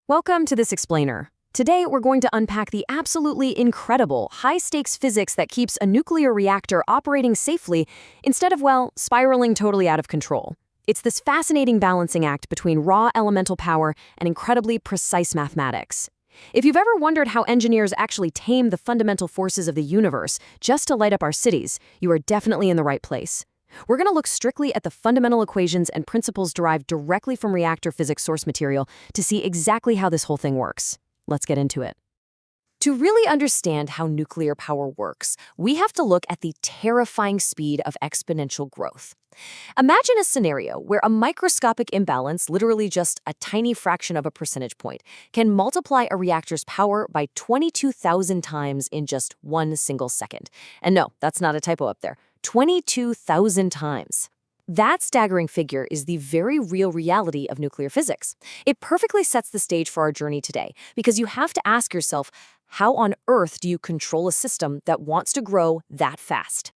Welcome to this explainer. Today, we're going to unpack the absolutely incredible, high-stakes physics that keeps a nuclear reactor operating safely instead of, well, spiraling totally out of control. It's this fascinating balancing act between raw elemental power and incredibly precise mathematics. If you've ever wondered how engineers actually tame the fundamental forces of the universe just to light up our cities, you are definitely in the right place. We're going to look strictly at the fundamental equations and principles derived directly from reactor physics source material to see exactly how this whole thing works. Let's get into it. To really understand how nuclear power works, we have to look at the terrifying speed of exponential growth. Imagine a scenario where a microscopic imbalance, literally just a tiny fraction of a percentage point, can multiply a reactor's power by 22,000 times in just one single second. And no, that's not a typo up there. 22,000 times. That staggering figure is the very real reality of nuclear physics. It perfectly sets the stage for our journey today, because you have to ask yourself, how on earth do you control a system that wants to grow that fast?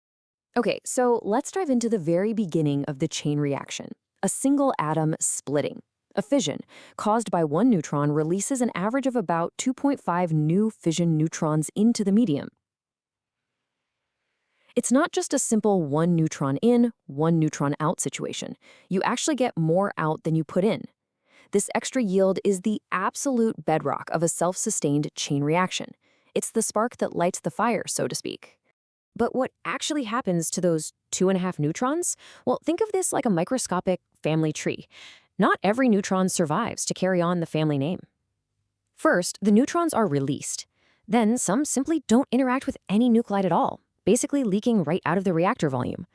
Okay, so let's dive into the very beginning of the chain reaction. A single atom splitting. A fission, caused by one neutron, releases an average of about 2.5 new fission neutrons into the medium. It's not just a simple one neutron in, one neutron out situation. You actually get more out than you put in. This extra yield is the absolute bedrock of a self-sustained chain reaction. It's the spark that lights the fire, so to speak. But what actually happens to those 2.5 neutrons? Well, think of this like a microscopic family tree. Not every neutron survives to carry on the family name. First, the neutrons are released. Then some simply don't interact with any nuclide at all, basically leaking right out of the reactor volume.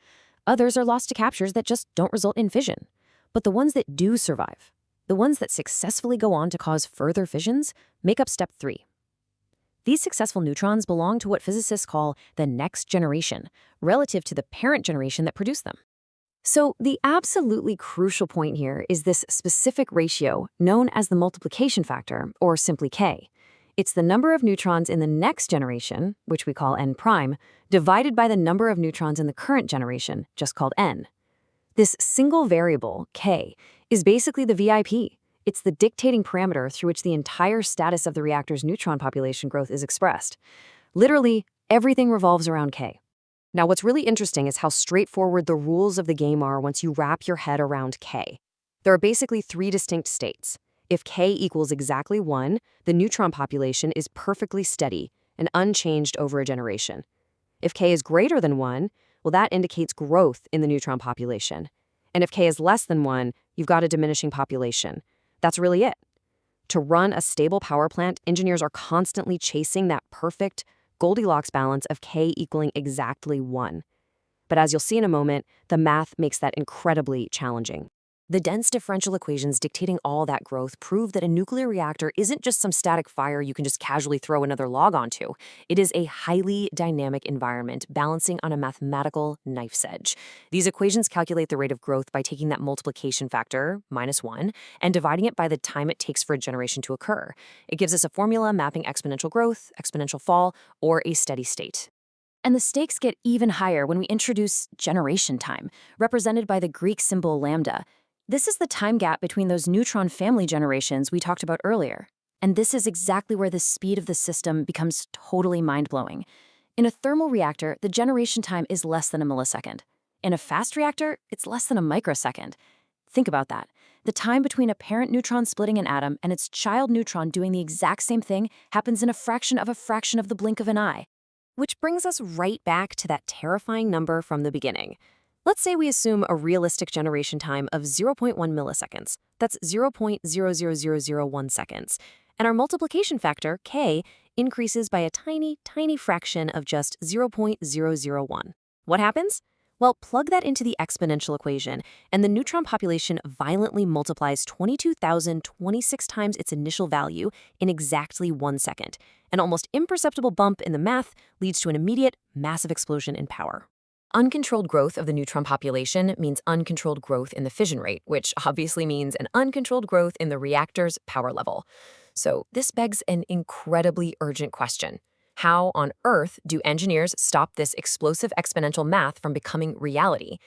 Others are lost to captures that just don't result in fission. But the ones that do survive, the ones that successfully go on to cause further fissions, make up step 3. These successful neutrons belong to what physicists call the next generation, relative to the parent generation that produced them. So the absolutely crucial point here is this specific ratio known as the multiplication factor, or simply K. It's the number of neutrons in the next generation, which we call N prime, divided by the number of neutrons in the current generation, just called N. This single variable, K, is basically the VIP. It's the dictating parameter through which the entire status of the reactor's neutron population growth is expressed. Literally, everything revolves around K. Now, what's really interesting is how straightforward the rules of the game are once you wrap your head around K. There are basically 3 distinct states. If K equals exactly 1, the neutron population is perfectly steady and unchanged over a generation. If K is greater than 1, well, that indicates growth in the neutron population. And if K is less than 1, you've got a diminishing population. That's really it. To run a stable power plant, engineers are constantly chasing that perfect Goldilocks balance of K equaling exactly 1. But as you'll see in a moment, the math makes that incredibly challenging. The dense differential equations dictating all that growth prove that a nuclear reactor isn't just some static fire you can just casually throw another log onto. It is a highly dynamic environment balancing on a mathematical knife's edge. These equations calculate the rate of growth by taking that multiplication factor, -1, and dividing it by the time it takes for a generation to occur. It gives us a formula mapping exponential growth, exponential fall, or a steady state. And the stakes get even higher when we introduce generation time, represented by the Greek symbol lambda. This is the time gap between those neutron family generations we talked about earlier. And this is exactly where the speed of the system becomes totally mind-blowing. In a thermal reactor, the generation time is less than a millisecond. In a fast reactor, it's less than a microsecond. Think about that. The time between a parent neutron splitting an atom and its child neutron doing the exact same thing happens in a fraction of the blink of an eye. Which brings us right back to that terrifying number from the beginning. Let's say we assume a realistic generation time of 0.1 milliseconds. That's 0.00001 seconds. And our multiplication factor, K, increases by a tiny, tiny fraction of just 0.001. What happens? Well, plug that into the exponential equation, and the neutron population violently multiplies 22,026 times its initial value in exactly 1 second. An almost imperceptible bump in the math leads to an immediate, massive explosion in power. Uncontrolled growth of the neutron population means uncontrolled growth in the fission rate, which obviously means an uncontrolled growth in the reactor's power level. So this begs an incredibly urgent question. How on earth do engineers stop this explosive exponential math from becoming reality?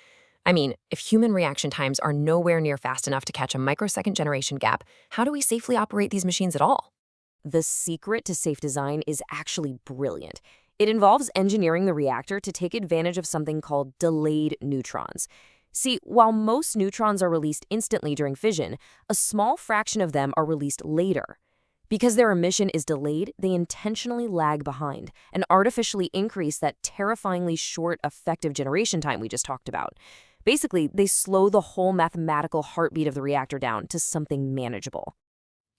I mean, if human reaction times are nowhere near fast enough to catch a microsecond generation gap, how do we safely operate these machines at all? The secret to safe design is actually brilliant. It involves engineering the reactor to take advantage of something called delayed neutrons. See, while most neutrons are released instantly during fission, a small fraction of them are released later. Because their emission is delayed, they intentionally lag behind and artificially increase that terrifyingly short effective generation time we just talked about. Basically, they slow the whole mathematical heartbeat of the reactor down to something manageable.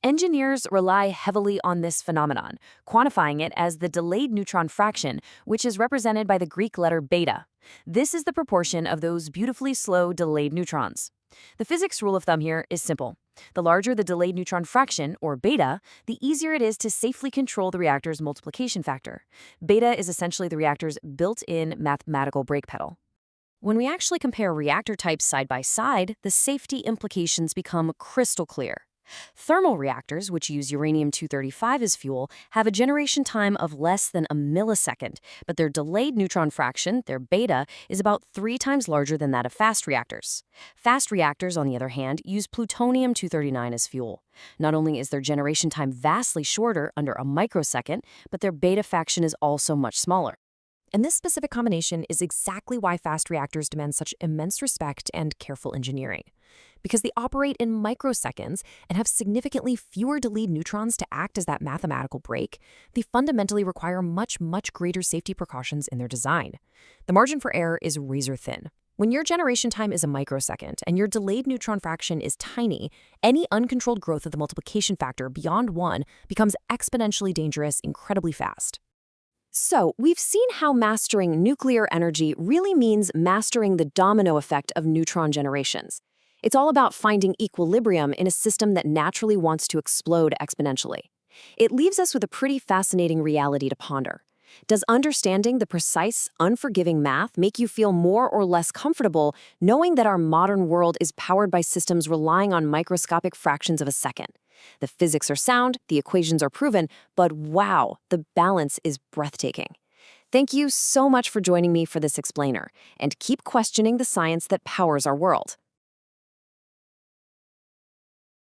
Engineers rely heavily on this phenomenon, quantifying it as the delayed neutron fraction, which is represented by the Greek letter beta. This is the proportion of those beautifully slow delayed neutrons. The physics rule of thumb here is simple. The larger the delayed neutron fraction, or beta, the easier it is to safely control the reactor's multiplication factor. Beta is essentially the reactor's built-in mathematical brake pedal. When we actually compare reactor types side by side, the safety implications become crystal clear. Thermal reactors, which use uranium-235 as fuel, have a generation time of less than a millisecond, but their delayed neutron fraction, their beta, is about 3 times larger than that of fast reactors. Fast reactors, on the other hand, use plutonium-239 as fuel. Not only is their generation time vastly shorter, under a microsecond, but their beta fraction is also much smaller. And this specific combination is exactly why fast reactors demand such immense respect and careful engineering. Because they operate in microseconds and have significantly fewer delayed neutrons to act as that mathematical brake, they fundamentally require much, much greater safety precautions in their design. The margin for error is razor thin. When your generation time is a microsecond and your delayed neutron fraction is tiny, any uncontrolled growth of the multiplication factor beyond 1 becomes exponentially dangerous incredibly fast. So, we've seen how mastering nuclear energy really means mastering the domino effect of neutron generations. It's all about finding equilibrium in a system that naturally wants to explode exponentially. It leaves us with a pretty fascinating reality to ponder. Does understanding the precise, unforgiving math make you feel more or less comfortable knowing that our modern world is powered by systems relying on microscopic fractions of a second? The physics are sound, the equations are proven, but wow, the balance is breathtaking. Thank you so much for joining me for this explainer, and keep questioning the science that powers our world.